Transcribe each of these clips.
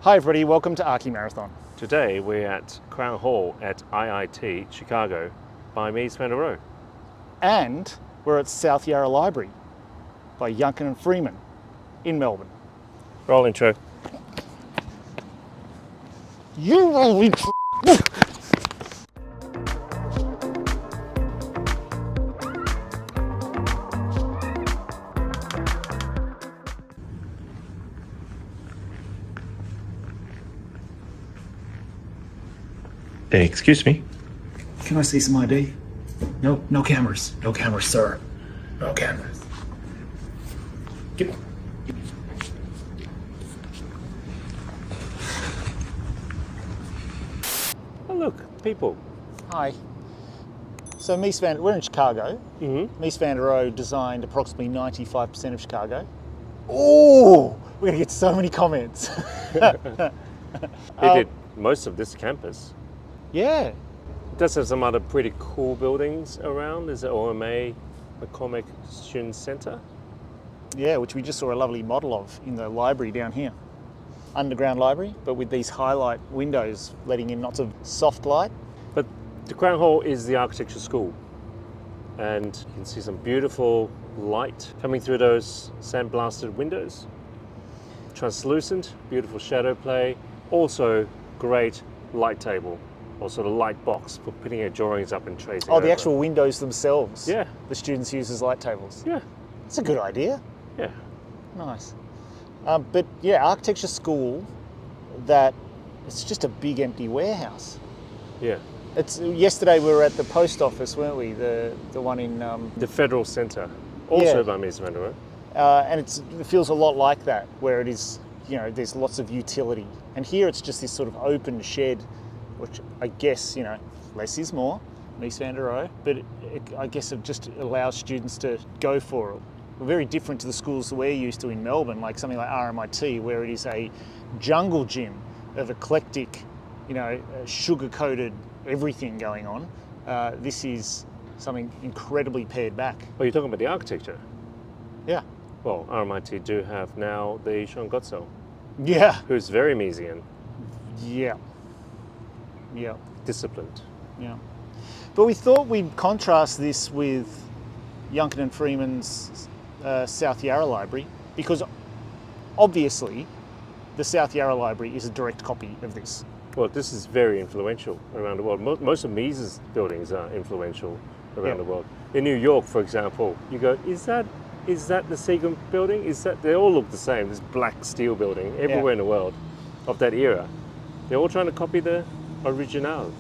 Hi everybody, welcome to Archie Marathon. Today we're at Crown Hall at IIT Chicago by Mies van der Rohe. And we're at South Yarra Library by Yuncken and Freeman in Melbourne. Roll intro. You will be Excuse me. Can I see some ID? No cameras. No cameras, sir. No cameras. Get... Oh look, people. Hi. So we're in Chicago. Mies van der Rohe designed approximately 95% of Chicago. Oh, we're gonna get so many comments. He did most of this campus. Yeah, It does have some other pretty cool buildings around. There's the OMA McCormick Student Center. yeah, which we just saw a lovely model of in the library down here. Underground library, but with these highlight windows letting in lots of soft light. But the Crown Hall is the architecture school. And you can see some beautiful light coming through those sandblasted windows. Translucent, beautiful shadow play. Also great light table. Or sort of light box for putting your drawings up and tracing. Oh, the over. actual windows themselves. Yeah. The students use as light tables. Yeah, It's a good idea. yeah. Nice. But yeah, architecture school that it's just a big empty warehouse. Yeah. Yesterday we were at the post office, weren't we? The one in The Federal Centre, also Yeah. by Mies van der Rohe. and it feels a lot like that, where it is, there's lots of utility. And here it's just this sort of open shed, which I guess, less is more, Mies van der Rohe, but I guess it just allows students to go for it. Very different to the schools that we're used to in Melbourne, like something like RMIT, where it is a jungle gym of eclectic, sugar-coated everything going on. This is something incredibly pared back. Oh, you're talking about the architecture? Yeah. Well, RMIT do have now the Sean Gotzel, Yeah. who's very Miesian, Yeah. Yeah. disciplined. Yeah. But we thought we'd contrast this with Yuncken and Freeman's South Yarra Library, because obviously the South Yarra Library is a direct copy of this. Well, this is very influential around the world. Most of Mies's buildings are influential around Yeah. the world. In New York, for example, you go, is that the Seagram building? They all look the same, this black steel building everywhere in the world of that era. They're all trying to copy the original.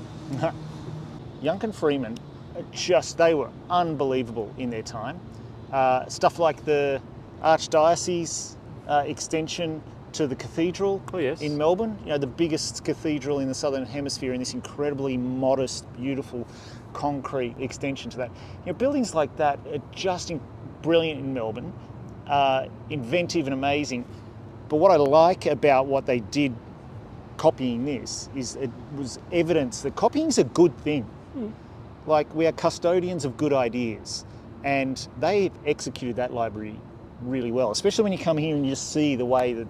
Yuncken Freeman, they were unbelievable in their time. Stuff like the Archdiocese extension to the cathedral Oh, yes. in Melbourne, the biggest cathedral in the Southern Hemisphere, and this incredibly modest, beautiful concrete extension to that. Buildings like that are just brilliant in Melbourne, inventive and amazing. But what I like about what they did copying this is it was evidence that copying is a good thing. Like, we are custodians of good ideas, and they executed that library really well, especially when you come here and you just see the way that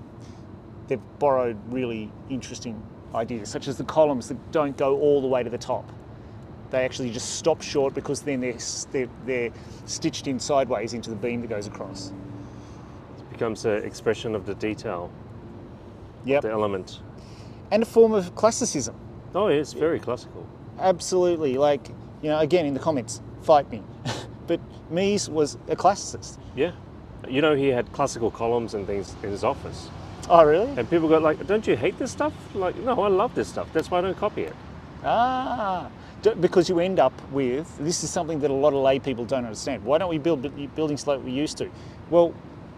they've borrowed really interesting ideas, such as the columns that don't go all the way to the top. They actually just stop short because then they're stitched in sideways into the beam that goes across. It becomes an expression of the detail, Yep. the element. And a form of classicism. Oh, it's very classical. Absolutely. Like, again, in the comments, fight me. But Mies was a classicist. Yeah. He had classical columns and things in his office. Oh, really? And people go like, don't you hate this stuff? Like, no, I love this stuff. That's why I don't copy it. Because you end up with, this is something that a lot of lay people don't understand. Why don't we build buildings like we used to? Well,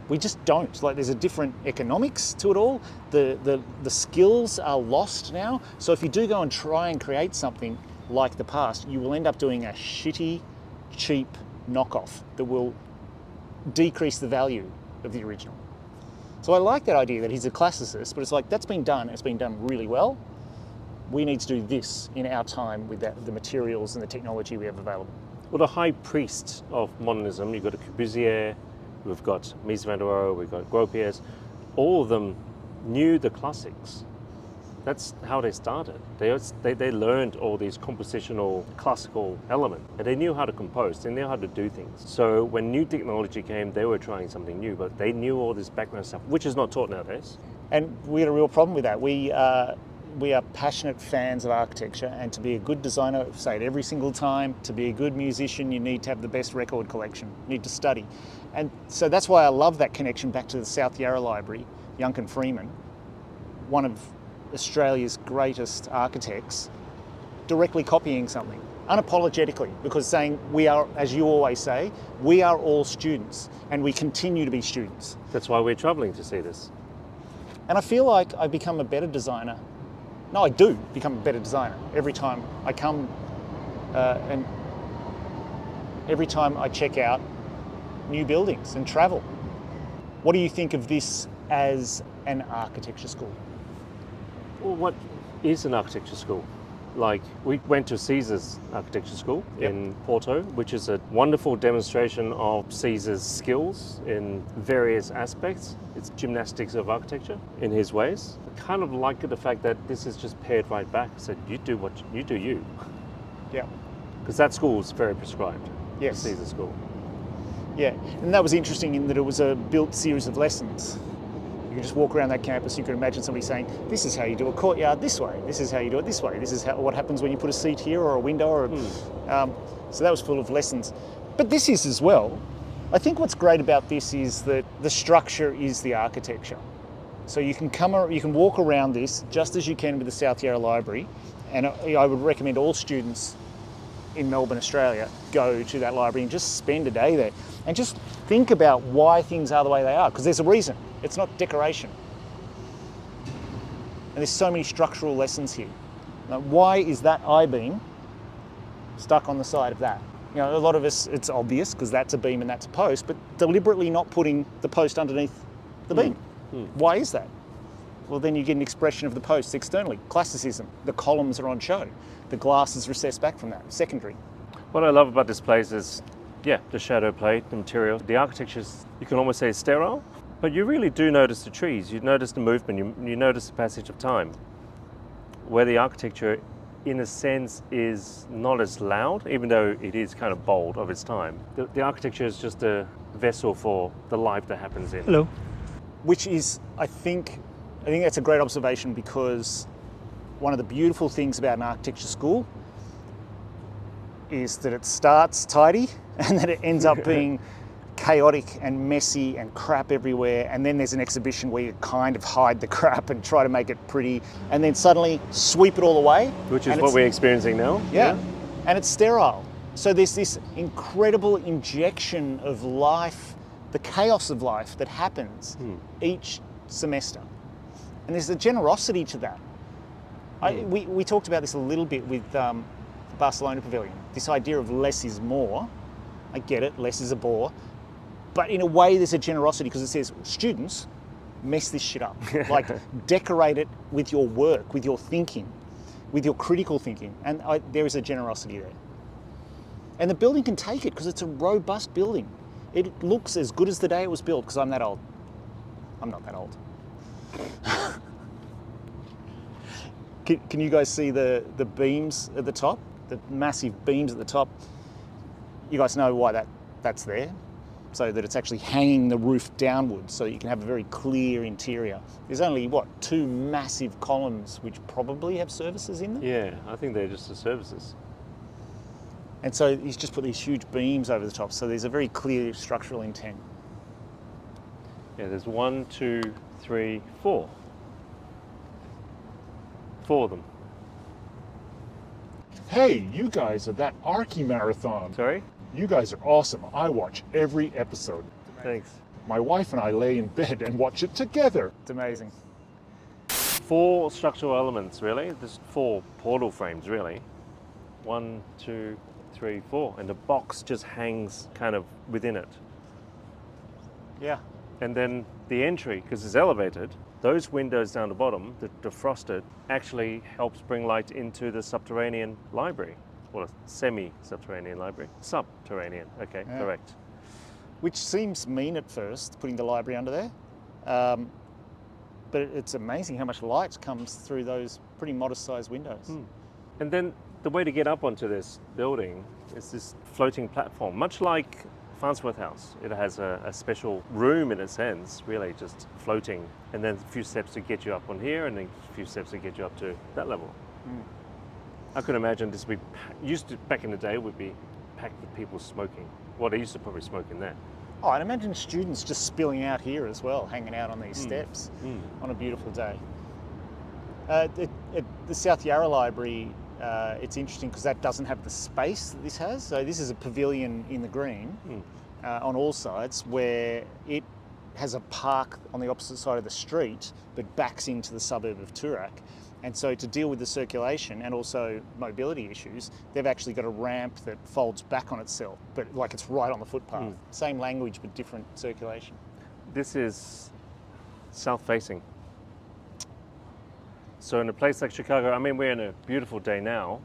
we just don't. Like, there's a different economics to it all. The skills are lost now. So if you do go and try and create something like the past, you will end up doing a shitty, cheap knockoff that will decrease the value of the original. So I like that idea that he's a classicist, but it's like, that's been done. It's been done really well. We need to do this in our time with the materials and the technology we have available. Well, the high priest of modernism, you've got Corbusier, we've got Mies van der Rohe, we've got Gropius, all of them knew the classics. That's how they started. They learned all these compositional classical elements, and they knew how to compose, they knew how to do things. So when new technology came, they were trying something new, but they knew all this background stuff, which is not taught nowadays. And we had a real problem with that. We are passionate fans of architecture, and to be a good designer, say it every single time, to be a good musician, you need to have the best record collection, you need to study. And so that's why I love that connection back to the South Yarra Library, Duncan Freeman, one of Australia's greatest architects, directly copying something, unapologetically, because saying we are, as you always say, we are all students, and we continue to be students. That's why we're traveling to see this. And I feel like I become a better designer. No, I do become a better designer every time I come and every time I check out new buildings and travel. What do you think of this as an architecture school? Well, what is an architecture school? Like, we went to Caesar's architecture school in Porto, which is a wonderful demonstration of Caesar's skills in various aspects. It's gymnastics of architecture in his ways. I kind of like the fact that this is just pared right back. So you do what you do, you. Yeah. Because that school is very prescribed. Yes. The Caesar school. Yeah, and that was interesting in that it was a built series of lessons. You could just walk around that campus, you could imagine somebody saying, this is how you do a courtyard this way, this is how you do it this way, this is what happens when you put a seat here or a window. So that was full of lessons. But this is as well. I think what's great about this is that the structure is the architecture. So you can walk around this just as you can with the South Yarra Library, and I would recommend all students in Melbourne, Australia, go to that library and just spend a day there and just think about why things are the way they are, because there's a reason. It's not decoration. And there's so many structural lessons here. Now, why is that I-beam stuck on the side of that? You know, a lot of us, it's obvious because that's a beam and that's a post, but deliberately not putting the post underneath the beam. Why is that? Well, then you get an expression of the posts externally. Classicism. The columns are on show. The glass is recessed back from that. Secondary. What I love about this place is, the shadow plate, the material. The architecture's, you can almost say, is sterile, but you really do notice the trees. You notice the movement. You notice the passage of time. Where the architecture, in a sense, is not as loud, even though it is kind of bold of its time. The architecture is just a vessel for the life that happens in. Hello. Which is, I think that's a great observation, because one of the beautiful things about an architecture school is that it starts tidy and then it ends up being chaotic and messy and crap everywhere, and then there's an exhibition where you kind of hide the crap and try to make it pretty, and then suddenly sweep it all away. Which is what we're experiencing now. Yeah, and it's sterile. So there's this incredible injection of life, the chaos of life that happens each semester. And there's a generosity to that. We talked about this a little bit with Barcelona Pavilion, this idea of less is more. I get it, less is a bore. But in a way there's a generosity, because it says, students, mess this shit up. Like, decorate it with your work, with your thinking, with your critical thinking. And there is a generosity there. And the building can take it, because it's a robust building. It looks as good as the day it was built, because I'm that old. I'm not that old. Can you guys see the beams at the top? The massive beams at the top. You guys know why that's there? So that it's actually hanging the roof downwards, so you can have a very clear interior. There's only, 2 massive columns which probably have services in them? Yeah, I think they're just the services. And so he's just put these huge beams over the top, so there's a very clear structural intent. Yeah, there's 1, 2, 3, 4. 4 of them. Hey, you guys are that Archie Marathon. Sorry? You guys are awesome. I watch every episode. Thanks. My wife and I lay in bed and watch it together. It's amazing. 4 structural elements, really. There's 4 portal frames, really. 1, 2, 3, 4. And the box just hangs kind of within it. Yeah. And then the entry, because it's elevated, those windows down the bottom, the defrosted, actually helps bring light into the subterranean library. Well, a semi-subterranean library. Subterranean, okay, Yeah. correct. Which seems mean at first, putting the library under there. but it's amazing how much light comes through those pretty modest-sized windows. And then the way to get up onto this building is this floating platform, much like Farnsworth House. It has a special room in a sense, really just floating, and then a few steps to get you up on here, and then a few steps to get you up to that level. I could imagine this would be used to, back in the day, would be packed with people smoking. Well, they used to probably smoke in there. Oh, I'd imagine students just spilling out here as well, hanging out on these steps on a beautiful day. The South Yarra Library, it's interesting because that doesn't have the space that this has. So this is a pavilion in the green on all sides, where it has a park on the opposite side of the street, but backs into the suburb of Toorak. And so to deal with the circulation and also mobility issues, they've actually got a ramp that folds back on itself, but like it's right on the footpath. Same language, but different circulation. This is south-facing. So in a place like Chicago, I mean, we're in a beautiful day now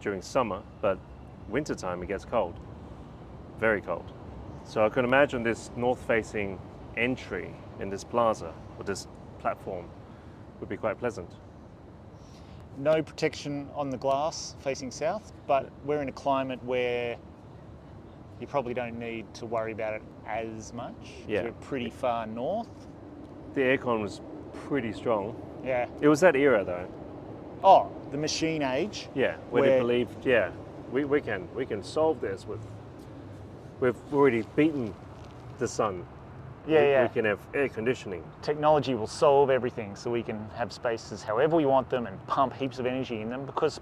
during summer, but wintertime it gets cold, very cold. So I can imagine this north-facing entry in this plaza or this platform would be quite pleasant. No protection on the glass facing south, but we're in a climate where you probably don't need to worry about it as much. Yeah. We're pretty far north. The aircon was pretty strong. Yeah. It was that era though. Oh, the machine age. Yeah, where they believed, we can solve this we've already beaten the sun. Yeah, We can have air conditioning. Technology will solve everything, so we can have spaces however we want them and pump heaps of energy in them, because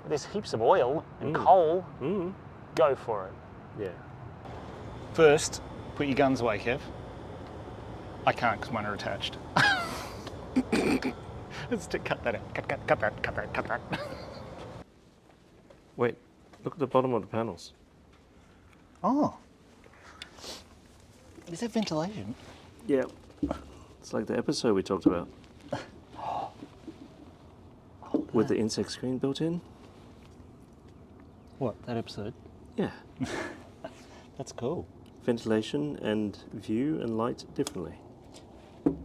there's heaps of oil and coal. Go for it. Yeah. First, put your guns away, Kev. I can't because mine are attached. Let's cut that out. Cut that. Wait, look at the bottom of the panels. Oh. Is that ventilation? Yeah. It's like the episode we talked about. With the insect screen built in. What, that episode? Yeah. That's cool. Ventilation and view and light differently.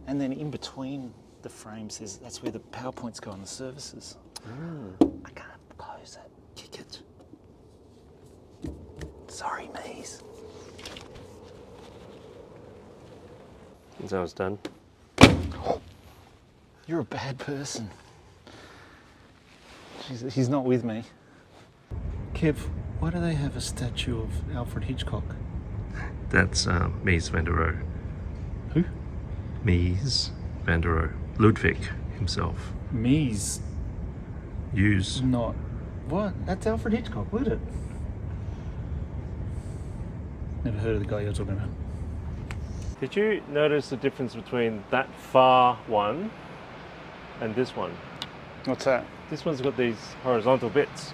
And then in between the frames, that's where the PowerPoints go on the services. I can't close it. Kick it. Sorry, Mies. That was done. You're a bad person. He's not with me. Kev, why do they have a statue of Alfred Hitchcock? That's Mies van der Rohe. Who? Mies van der Rohe. Ludwig himself. Mies. Use. Not. What? That's Alfred Hitchcock, look at it. Never heard of the guy you're talking about. Did you notice the difference between that far one and this one? What's that? This one's got these horizontal bits.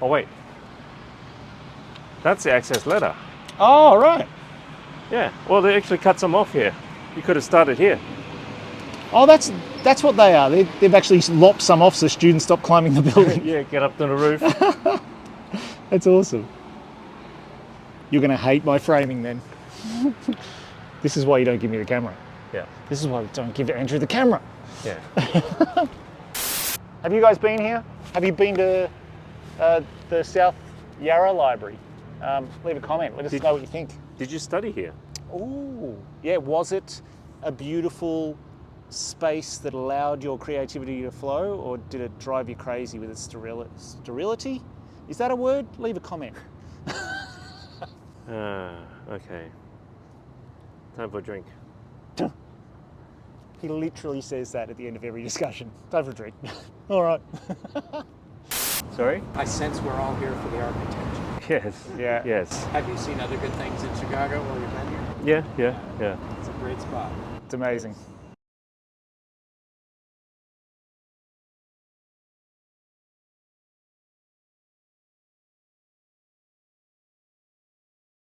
Oh wait. That's the access ladder. Oh, right. Yeah. Well, they actually cut some off here. You could have started here. Oh, that's what they are. They've actually lopped some off so students stop climbing the building. Yeah, get up to the roof. That's awesome. You're going to hate my framing then. This is why you don't give me the camera. Yeah. This is why we don't give Andrew the camera. Yeah. Have you guys been here? Have you been to the South Yarra Library? Leave a comment. Let us know what you think. Did you study here? Ooh. Yeah, was it a beautiful space that allowed your creativity to flow, or did it drive you crazy with its sterility? Is that a word? Leave a comment. Okay. Time for a drink. He literally says that at the end of every discussion. Time for a drink. All right. Sorry? I sense we're all here for the architecture. Yes. Yeah. Yes. Have you seen other good things in Chicago while you've been here? Yeah. It's a great spot. It's amazing.